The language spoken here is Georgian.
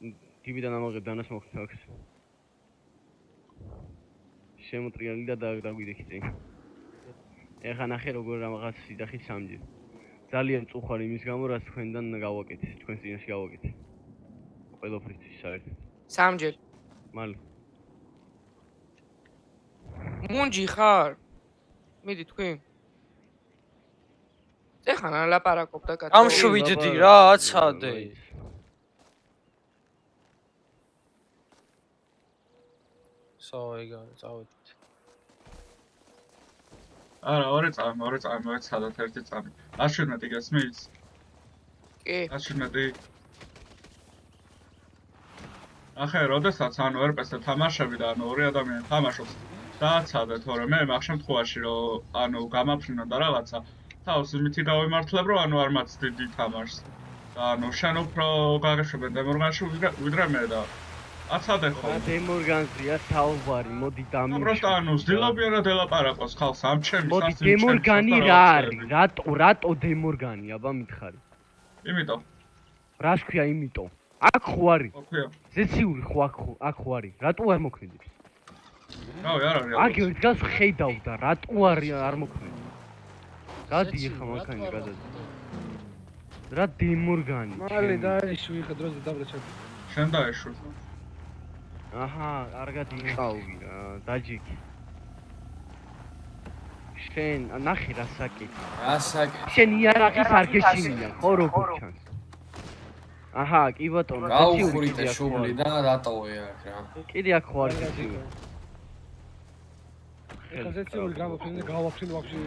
ტიბიდან ამაღებ დანას მოხდა. შემოტრიალი და დაგვიდექი წინ. ეხა ნახე როგორ რაღაც სიდახი სამჯი. ძალიან წუხარ იმის გამო რაც თქვენდან გავაკეთე, თქვენ წინაშე გავაკეთე. ყველაფრისთვის საერთოდ. სამჯერ. მალე. მუნჯი ხარ? მიდი თქვენ. ეხან ლაპარაკობ და კაცო. ამშვიდდი რა, აცადე. სოიგა, წავედით. არა, ორი წამი მოვეცადოთ ერთი წამი. 17 გესმის? კი. 17. ახლა როდესაც ანუ RP-ზე თამაშები და ანუ ორი ადამიანი თამაშობს, დააცადე თორე მე მაგ შემთხვევაში რომ ანუ გამაფრინო და რაღაცა თავს იმითი გავემართლებ რომ ანუ არ მაცდიდი თამაშს. და ანუ შენ უფრო გაგეშვებენ დემორგანში ვიდრე მე და აცადე ხო? დემორგანზია თავვარი, მოდი დამიშვა. просто ანუ ზდილობიერად ელაპარაკოს ხალხს ამ ჩემს მოდი დემორგანი რა არის? რატო დემორგანი, აბა მითხარი. იმიტომ. რას ქვია იმიტომ? აქ ხო არის? ოქია. ზეციური ხო აქ ხო არის? რატო არ მოქმედებს? რავი, არ არის. აქ ერთ გას ხედავდა, რატო არ მოქმედებს? გადი ხა მანქანა გადადი. რა დემორგანი? მალე დაეშვი ხა დროზე დაბრაჩები. შენ დაეშვი. აჰა, კარგად იყავი რა, დაჯიქი. შენ ნახე რა საკითხი. რა საკითხი? შენ იარაღის არ გეშინია, ხო როგორ ჩანს? აჰა, კი ბატონო, გაუხურით შუბლი და დატოვე აქ რა. კიდე აქ ხო არის? ეხლა ზეციური გამოფრინე გავაფრინე ვაფშე